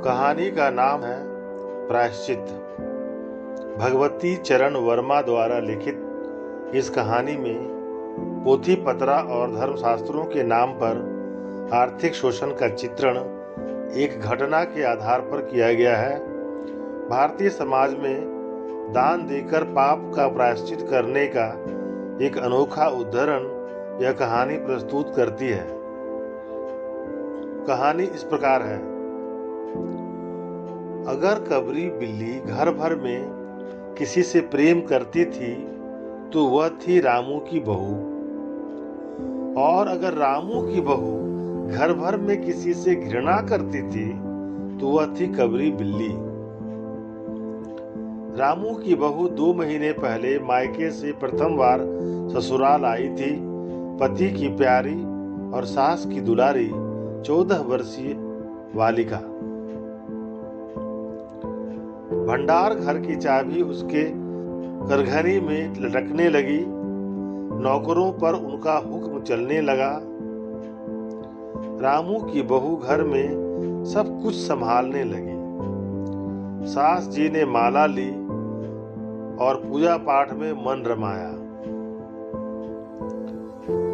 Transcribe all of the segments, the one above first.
कहानी का नाम है प्रायश्चित। भगवती चरण वर्मा द्वारा लिखित इस कहानी में पोथी पतरा और धर्मशास्त्रों के नाम पर आर्थिक शोषण का चित्रण एक घटना के आधार पर किया गया है। भारतीय समाज में दान देकर पाप का प्रायश्चित करने का एक अनोखा उदाहरण यह कहानी प्रस्तुत करती है। कहानी इस प्रकार है। अगर कबरी बिल्ली घर भर में किसी से प्रेम करती थी तो वह थी रामू की बहू, और अगर रामू की बहू घर भर में किसी से घृणा करती थी तो वह थी कबरी बिल्ली। रामू की बहू 2 महीने पहले मायके से प्रथम बार ससुराल आई थी। पति की प्यारी और सास की दुलारी 14 वर्षीय बालिका। भंडार घर की चाबी उसके करघनी में लटकने लगी। नौकरों पर उनका हुक्म चलने लगा। रामू की बहू घर में सब कुछ संभालने लगी। सास जी ने माला ली और पूजा पाठ में मन रमाया,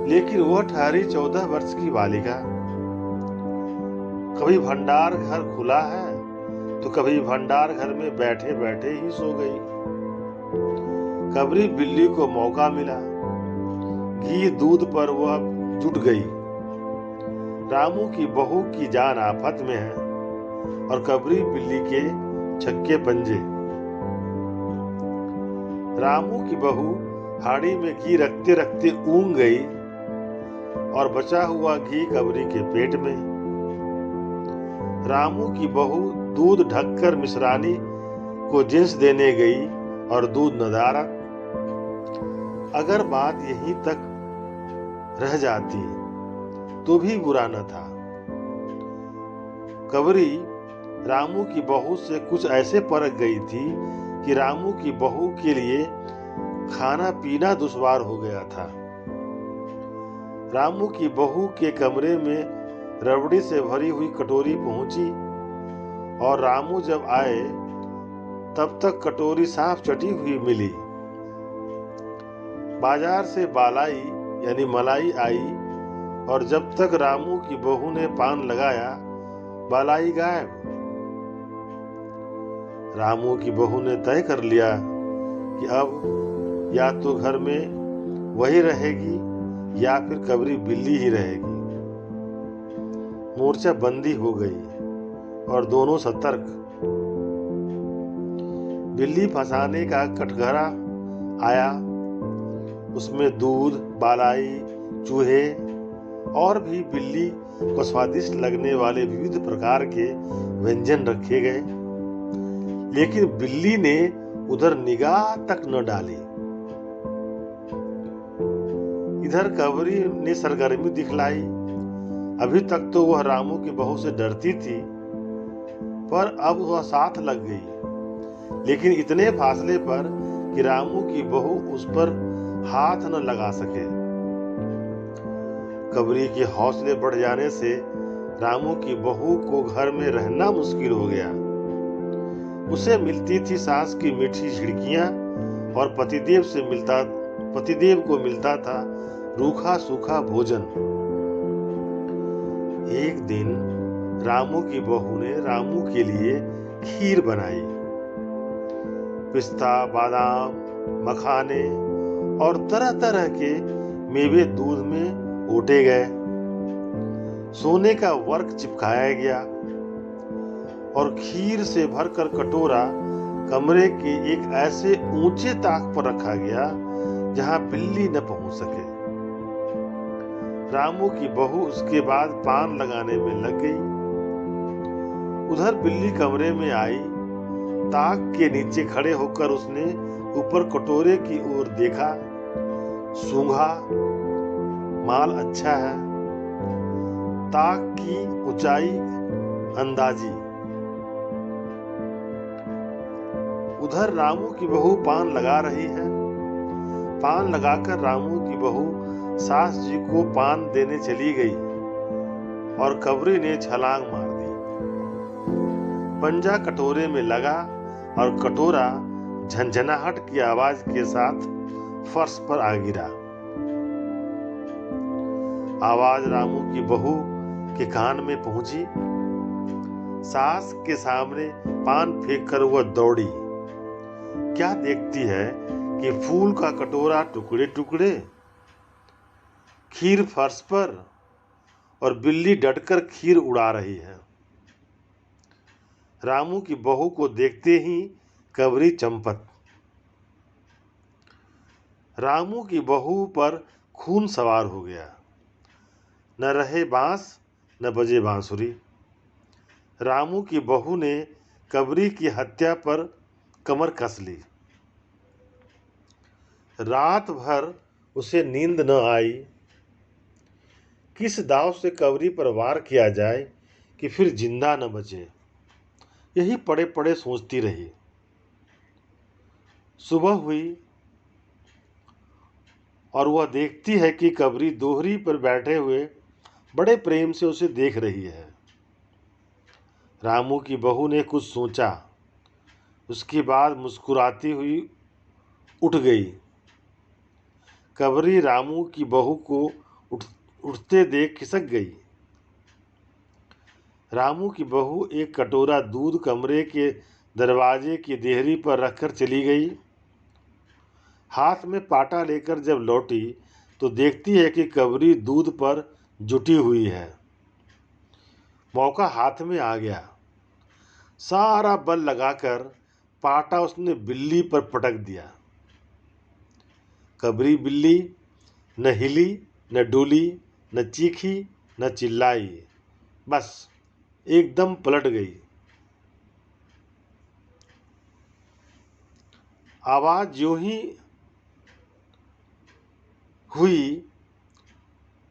लेकिन वह ठहरी 14 वर्ष की बालिका। कभी भंडार घर खुला है तो कभी भंडार घर में बैठे बैठे ही सो गई। कबरी बिल्ली को मौका मिला, घी दूध पर वह जुट गई। रामू की बहू की जान आफत में है और कबरी बिल्ली के छक्के पंजे। रामू की बहू हाड़ी में घी रखते रखते ऊंघ गई और बचा हुआ घी कबरी के पेट में। रामू की बहू दूध ढककर मिश्रानी को जिन्स देने गई और दूध नदारत। अगर बात यहीं तक रह जाती तो भी बुरा न था। कबरी रामू की बहू से कुछ ऐसे परख गई थी कि रामू की बहू के लिए खाना पीना दुश्वार हो गया था। रामू की बहू के कमरे में रबड़ी से भरी हुई कटोरी पहुंची और रामू जब आए तब तक कटोरी साफ चटी हुई मिली। बाजार से बालाई यानी मलाई आई और जब तक रामू की बहू ने पान लगाया बालाई गायब। रामू की बहू ने तय कर लिया कि अब या तो घर में वही रहेगी या फिर कबरी बिल्ली ही रहेगी। मोर्चा बंदी हो गई और दोनों सतर्क। बिल्ली फंसाने का कटघरा आया। उसमें दूध, बालाई, चूहे और भी बिल्ली को स्वादिष्ट लगने वाले विविध प्रकार के व्यंजन रखे गए, लेकिन बिल्ली ने उधर निगाह तक न डाली। इधर कबरी ने सरगर्मी दिखलाई। अभी तक तो वह रामू की बहू से डरती थी, पर अब वह साथ लग गई, लेकिन इतने फासले पर कि रामू की बहू उस पर हाथ न लगा सके। कबरी के हौसले बढ़ जाने से रामू की बहू को घर में रहना मुश्किल हो गया। उसे मिलती थी सास की मीठी झिड़कियां और पतिदेव को मिलता था रूखा सूखा भोजन। एक दिन रामू की बहू ने रामू के लिए खीर बनाई। पिस्ता, बादाम, मखाने और तरह तरह के मेवे दूध में ओटे गए। सोने का वर्क चिपकाया गया और खीर से भरकर कटोरा कमरे के एक ऐसे ऊंचे ताक पर रखा गया जहां बिल्ली न पहुंच सके। रामू की बहू उसके बाद पान लगाने में लग गई। उधर बिल्ली कमरे में आई। ताक के नीचे खड़े होकर उसने ऊपर कटोरे की ओर देखा। सूंघा, माल अच्छा है। ताक की ऊंचाई अंदाजी। उधर रामू की बहू पान लगा रही है। पान लगाकर रामू की बहू सास जी को पान देने चली गई और कबरी ने छलांग मार दी। पंजा कटोरे में लगा और कटोरा झंझनाहट की आवाज के साथ फर्श पर आ गिरा। आवाज रामू की बहू के कान में पहुंची। सास के सामने पान फेंक कर वह दौड़ी। क्या देखती है कि फूल का कटोरा टुकड़े टुकड़े, खीर फर्श पर और बिल्ली डटकर खीर उड़ा रही है। रामू की बहू को देखते ही कबरी चंपत। रामू की बहू पर खून सवार हो गया। न रहे बांस न बजे बांसुरी। रामू की बहू ने कबरी की हत्या पर कमर कस ली। रात भर उसे नींद न आई। किस दाव से कबरी पर वार किया जाए कि फिर जिंदा न बचे, यही पड़े पड़े सोचती रही। सुबह हुई और वह देखती है कि कबरी दोहरी पर बैठे हुए बड़े प्रेम से उसे देख रही है। रामू की बहू ने कुछ सोचा, उसके बाद मुस्कुराती हुई उठ गई। कबरी रामू की बहू को उठते देख खिसक गई। रामू की बहू एक कटोरा दूध कमरे के दरवाजे की देहरी पर रखकर चली गई। हाथ में पाटा लेकर जब लौटी तो देखती है कि कबरी दूध पर जुटी हुई है। मौका हाथ में आ गया। सारा बल लगाकर पाटा उसने बिल्ली पर पटक दिया। कबरी बिल्ली न हिली न डोली न चीखी न चिल्लाई, बस एकदम पलट गई। आवाज यूं ही हुई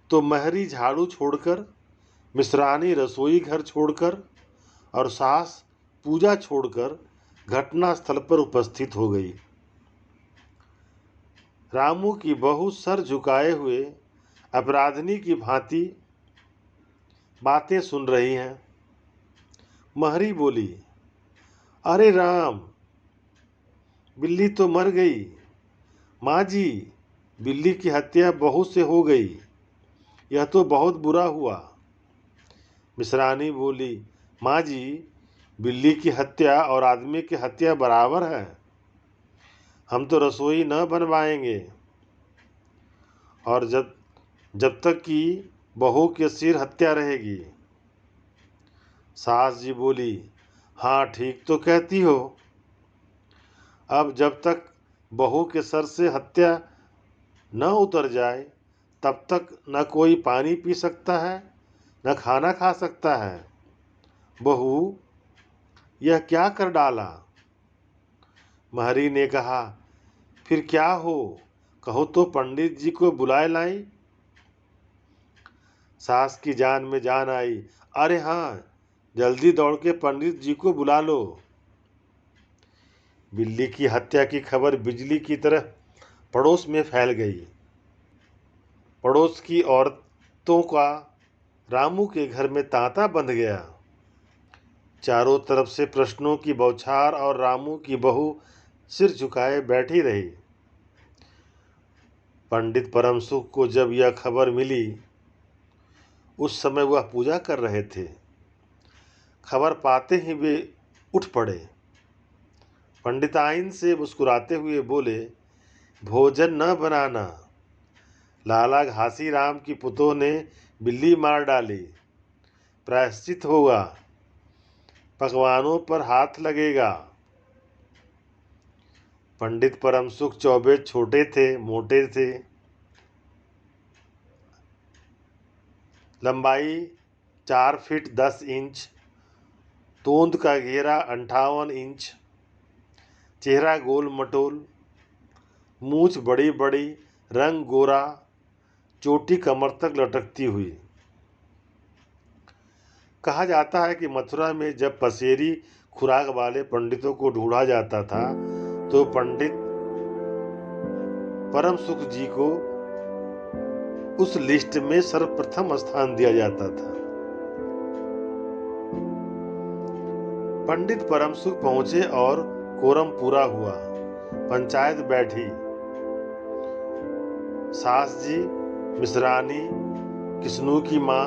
तो महरी झाड़ू छोड़कर, मिश्रानी रसोई घर छोड़कर और सास पूजा छोड़कर घटना स्थल पर उपस्थित हो गई। रामू की बहू सर झुकाए हुए अपराधिनी की भांति बातें सुन रही हैं। महरी बोली, अरे राम, बिल्ली तो मर गई। माँ जी, बिल्ली की हत्या बहू से हो गई, यह तो बहुत बुरा हुआ। मिश्रानी बोली, माँ जी, बिल्ली की हत्या और आदमी की हत्या बराबर है। हम तो रसोई न बनवाएंगे और जब तक कि बहू के सिर हत्या रहेगी। सास जी बोली, हाँ ठीक तो कहती हो। अब जब तक बहू के सर से हत्या न उतर जाए तब तक न कोई पानी पी सकता है न खाना खा सकता है। बहू, यह क्या कर डाला? महरी ने कहा, फिर क्या हो, कहो तो पंडित जी को बुलाए लाई। सास की जान में जान आई। अरे हाँ, जल्दी दौड़ के पंडित जी को बुला लो। बिल्ली की हत्या की खबर बिजली की तरह पड़ोस में फैल गई। पड़ोस की औरतों का रामू के घर में तांता बंध गया। चारों तरफ से प्रश्नों की बौछार और रामू की बहू सिर झुकाए बैठी रही। पंडित परमसुख को जब यह खबर मिली, उस समय वह पूजा कर रहे थे। खबर पाते ही वे उठ पड़े। पंडिताइन से मुस्कुराते हुए बोले, भोजन न बनाना, लाला घासी राम की पुतों ने बिल्ली मार डाली, प्रायश्चित होगा, पकवानों पर हाथ लगेगा। पंडित परमसुख चौबे छोटे थे, मोटे थे, लंबाई 4 फीट 10 इंच, तोंद का घेरा 58 इंच, चेहरा गोल मटोल, मूछ बड़ी बड़ी, रंग गोरा, चोटी कमर तक लटकती हुई। कहा जाता है कि मथुरा में जब पसेरी खुराक वाले पंडितों को ढूंढा जाता था तो पंडित परम सुख जी को उस लिस्ट में सर्वप्रथम स्थान दिया जाता था। पंडित परम सुख पहुंचे और कोरम पूरा हुआ। पंचायत बैठी। सास जी, मिश्रानी, किस्नू की माँ,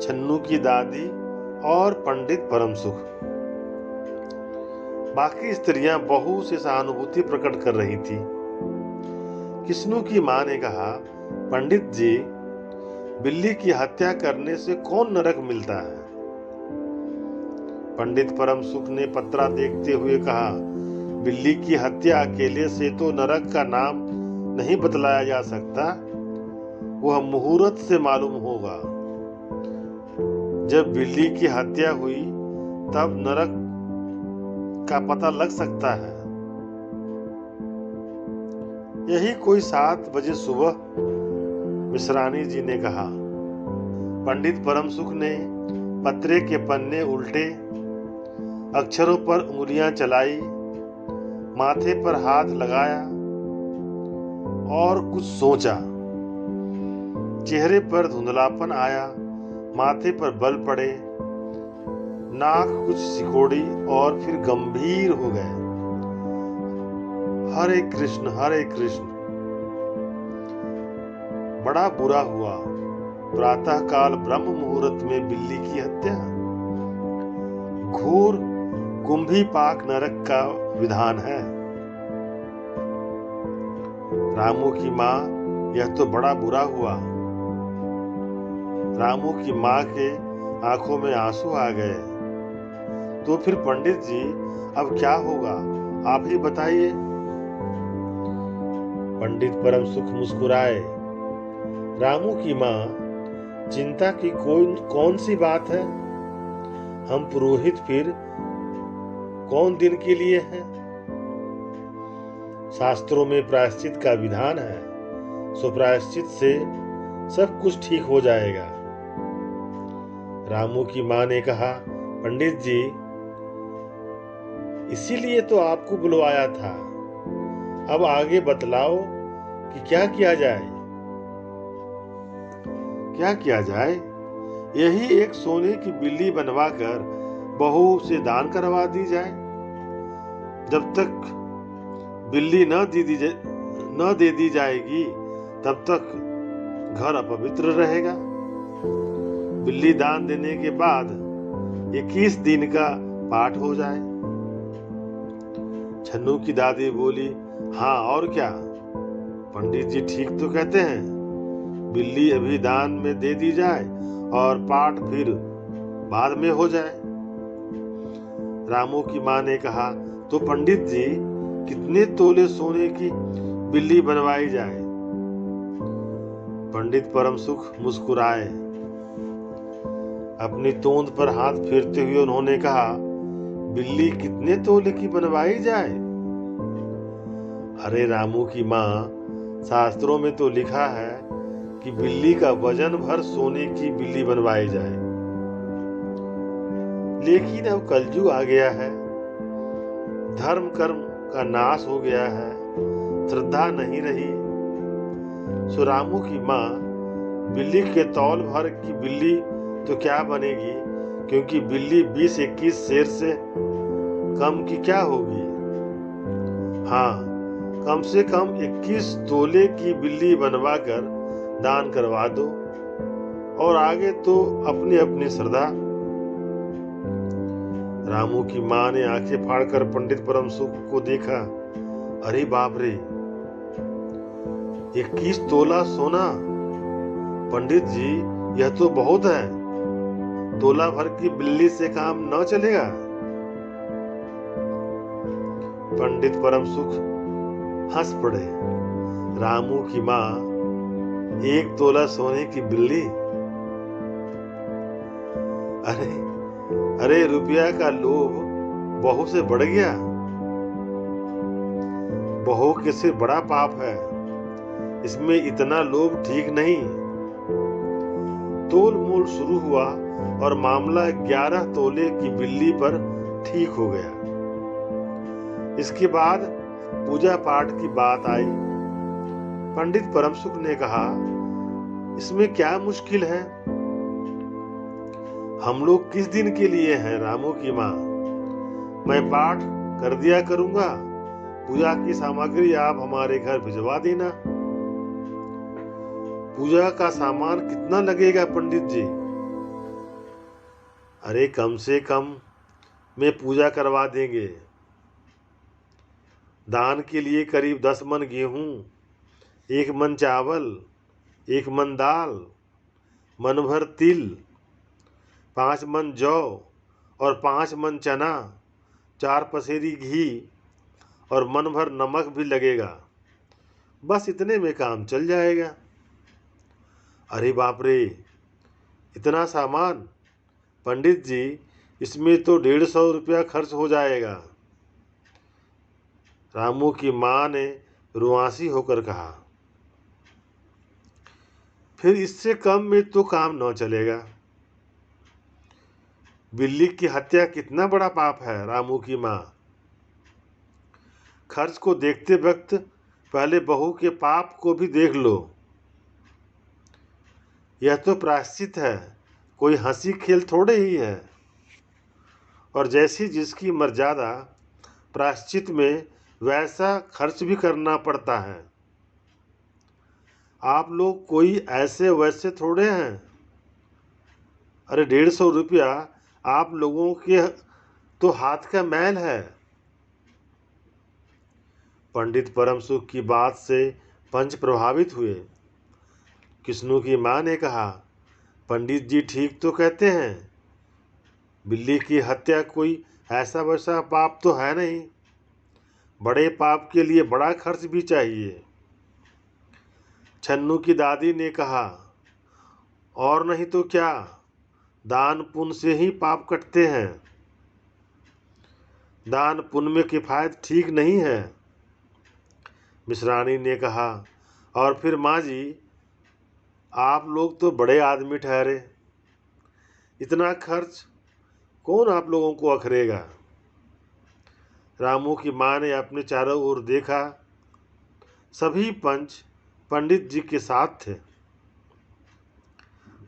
छन्नू की दादी और पंडित परम सुख। बाकी स्त्रियां बहू से सहानुभूति प्रकट कर रही थी। किस्नू की माँ ने कहा, पंडित जी, बिल्ली की हत्या करने से कौन नरक मिलता है? पंडित परम सुख ने पत्रा देखते हुए कहा, बिल्ली की हत्या अकेले से तो नरक का नाम नहीं बतलाया जा सकता, वह मुहूर्त से मालूम होगा। जब बिल्ली की हत्या हुई तब नरक का पता लग सकता है। यही कोई 7 बजे सुबह, मिश्रानी जी ने कहा। पंडित परम सुख ने पत्रे के पन्ने उल्टे, अक्षरों पर उंगलियां चलाई, माथे पर हाथ लगाया और कुछ सोचा। चेहरे पर धुंधलापन आया, माथे पर बल पड़े, नाक कुछ सिकोड़ी और फिर गंभीर हो गए। हरे कृष्ण, हरे कृष्ण। बड़ा बुरा हुआ। प्रातः काल ब्रह्म मुहूर्त में बिल्ली की हत्या। घोर कुंभी पाक नरक का विधान है। रामू की माँ, यह तो बड़ा बुरा हुआ। रामू की माँ के आंखों में आंसू आ गए। तो फिर पंडित जी, अब क्या होगा, आप ही बताइए। पंडित परम सुख मुस्कुराए। रामू की माँ, चिंता की कौन सी बात है? हम पुरोहित फिर कौन दिन के लिए हैं? शास्त्रों में प्रायश्चित का विधान है, सो प्रायश्चित से सब कुछ ठीक हो जाएगा। रामू की माँ ने कहा, पंडित जी, इसीलिए तो आपको बुलवाया था। अब आगे बतलाओ कि क्या किया जाए। क्या किया जाए? यही एक सोने की बिल्ली बनवाकर बहू से दान करवा दी जाए। जब तक बिल्ली न दे दी जाएगी तब तक घर अपवित्र रहेगा। बिल्ली दान देने के बाद 21 दिन का पाठ हो जाए। छन्नू की दादी बोली, हाँ और क्या, पंडित जी ठीक तो कहते हैं। बिल्ली अभी दान में दे दी जाए और पाठ फिर बाद में हो जाए। रामू की माँ ने कहा, तो पंडित जी, कितने तोले सोने की बिल्ली बनवाई जाए? पंडित परम सुख मुस्कुराए। अपनी तोंद पर हाथ फेरते हुए उन्होंने कहा, बिल्ली कितने तोले की बनवाई जाए? अरे रामू की माँ, शास्त्रों में तो लिखा है कि बिल्ली का वजन भर सोने की बिल्ली बनवाई जाए। लेकिन अब कलयुग आ गया है, धर्म कर्म का नाश हो गया है, श्रद्धा नहीं रही। सो रामू की माँ, बिल्ली के तौल भर की बिल्ली तो क्या बनेगी, क्योंकि बिल्ली 20-21 शेर से कम की क्या होगी। हाँ, कम से कम 21 तोले की बिल्ली बनवाकर दान करवा दो, और आगे तो अपनी अपनी श्रद्धा। रामू की माँ ने आंखें फाड़कर पंडित परम सुख को देखा। अरे बाप रे, 21 तोला सोना! पंडित जी, यह तो बहुत है। तोला भर की बिल्ली से काम न चलेगा। पंडित परम सुख हंस पड़े। रामू की माँ, 1 तोला सोने की बिल्ली? अरे रुपया का लोभ बहू से बढ़ गया। बहू के सिर बड़ा पाप है, इसमें इतना लोभ ठीक नहीं। तोल मोल शुरू हुआ और मामला 11 तोले की बिल्ली पर ठीक हो गया। इसके बाद पूजा पाठ की बात आई। पंडित परम सुख ने कहा, इसमें क्या मुश्किल है? हम लोग किस दिन के लिए हैं रामू की माँ? मैं पाठ कर दिया करूंगा, पूजा की सामग्री आप हमारे घर भिजवा देना। पूजा का सामान कितना लगेगा पंडित जी? अरे कम से कम में पूजा करवा देंगे। दान के लिए करीब 10 मन गेहूं, 1 मन चावल, 1 मन दाल, मन भर तिल, 5 मन जौ और 5 मन चना, 4 पसेरी घी और मन भर नमक भी लगेगा। बस इतने में काम चल जाएगा। अरे बाप रे, इतना सामान? पंडित जी, इसमें तो 150 रुपया खर्च हो जाएगा। रामू की माँ ने रुआंसी होकर कहा। फिर इससे कम में तो काम न चलेगा। बिल्ली की हत्या कितना बड़ा पाप है रामू की माँ। खर्च को देखते वक्त पहले बहू के पाप को भी देख लो। यह तो प्रायश्चित है, कोई हंसी खेल थोड़े ही है। और जैसी जिसकी मर्यादा, प्रायश्चित में वैसा खर्च भी करना पड़ता है। आप लोग कोई ऐसे वैसे थोड़े हैं। अरे 150 रुपया आप लोगों के तो हाथ का मैल है। पंडित परम सुख की बात से पंच प्रभावित हुए। किस्नू की माँ ने कहा, पंडित जी ठीक तो कहते हैं। बिल्ली की हत्या कोई ऐसा वैसा पाप तो है नहीं। बड़े पाप के लिए बड़ा खर्च भी चाहिए। छन्नू की दादी ने कहा, और नहीं तो क्या, दान पुण्य से ही पाप कटते हैं। दान पुण्य में किफायत ठीक नहीं है। मिश्रानी ने कहा, और फिर माँ जी, आप लोग तो बड़े आदमी ठहरे, इतना खर्च कौन आप लोगों को अखरेगा। रामू की माँ ने अपने चारों ओर देखा। सभी पंच पंडित जी के साथ थे।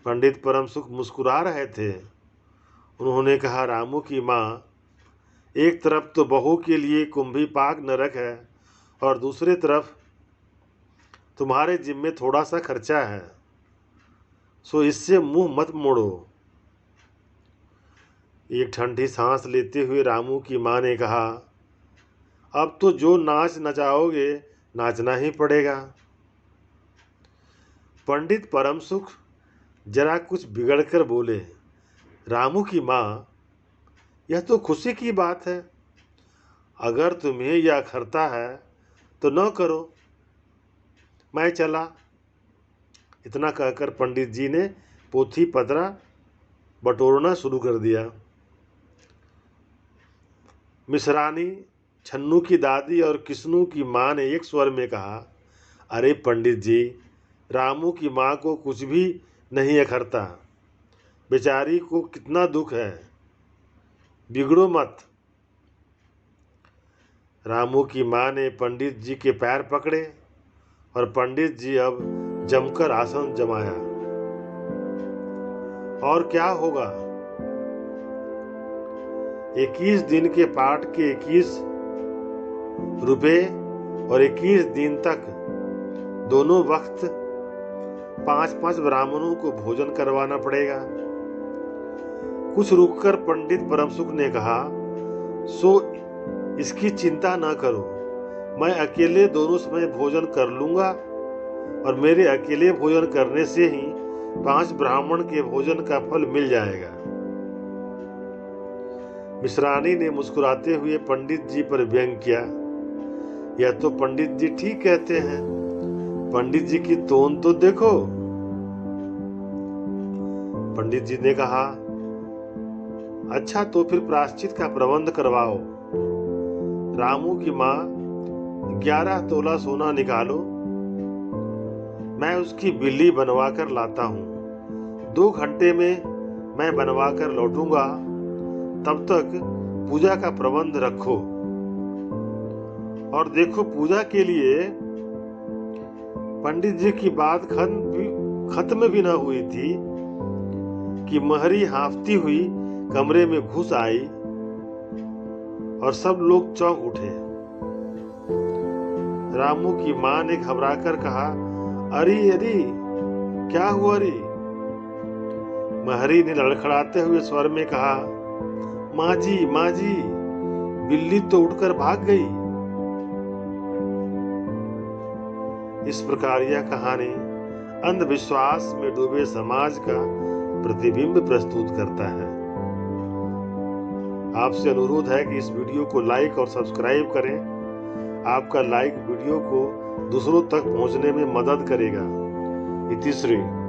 पंडित परम सुख मुस्कुरा रहे थे। उन्होंने कहा, रामू की माँ, एक तरफ तो बहू के लिए कुंभी पाक नरक है और दूसरी तरफ तुम्हारे जिम्मे थोड़ा सा खर्चा है, सो इससे मुंह मत मोड़ो। एक ठंडी सांस लेते हुए रामू की माँ ने कहा, अब तो जो नाच नचाओगे नाचना ही पड़ेगा। पंडित परम सुख जरा कुछ बिगड़कर बोले, रामू की माँ, यह तो खुशी की बात है। अगर तुम्हें यह अखरता है तो न करो, मैं चला। इतना कहकर पंडित जी ने पोथी पतरा बटोरना शुरू कर दिया। मिश्रानी, छन्नू की दादी और किस्नू की माँ ने एक स्वर में कहा, अरे पंडित जी, रामू की माँ को कुछ भी नहीं अखरता, बेचारी को कितना दुख है, बिगड़ो मत। रामू की माँ ने पंडित जी के पैर पकड़े और पंडित जी अब जमकर आसन जमाया। और क्या होगा? 21 दिन के पाठ के 21 रुपए और 21 दिन तक दोनों वक्त 5-5 ब्राह्मणों को भोजन करवाना पड़ेगा। कुछ रुककर पंडित परमसुख ने कहा, सो इसकी चिंता न करो, मैं अकेले दोनों समय भोजन कर लूंगा और मेरे अकेले भोजन करने से ही 5 ब्राह्मण के भोजन का फल मिल जाएगा। मिश्रानी ने मुस्कुराते हुए पंडित जी पर व्यंग किया। यह तो पंडित जी ठीक कहते हैं, पंडित जी की तोन तो देखो। पंडित जी ने कहा, अच्छा तो फिर प्रायश्चित का प्रबंध करवाओ। रामू की माँ 11 तोला सोना निकालो, मैं उसकी बिल्ली बनवा कर लाता हूँ। 2 घंटे में मैं बनवा कर लौटूंगा, तब तक पूजा का प्रबंध रखो। और देखो, पूजा के लिए पंडित जी की बात खत्म भी न हुई थी कि महरी हांफती हुई कमरे में घुस आई और सब लोग चौंक उठे। रामू की मां ने घबराकर कहा, अरे अरे क्या हुआ रे? महरी ने लड़खड़ाते हुए स्वर में कहा, माँ जी, बिल्ली तो उड़कर भाग गई। इस प्रकार यह कहानी अंधविश्वास में डूबे समाज का प्रतिबिंब प्रस्तुत करता है। आपसे अनुरोध है कि इस वीडियो को लाइक और सब्सक्राइब करें। आपका लाइक वीडियो को दूसरों तक पहुंचने में मदद करेगा। इतिश्री।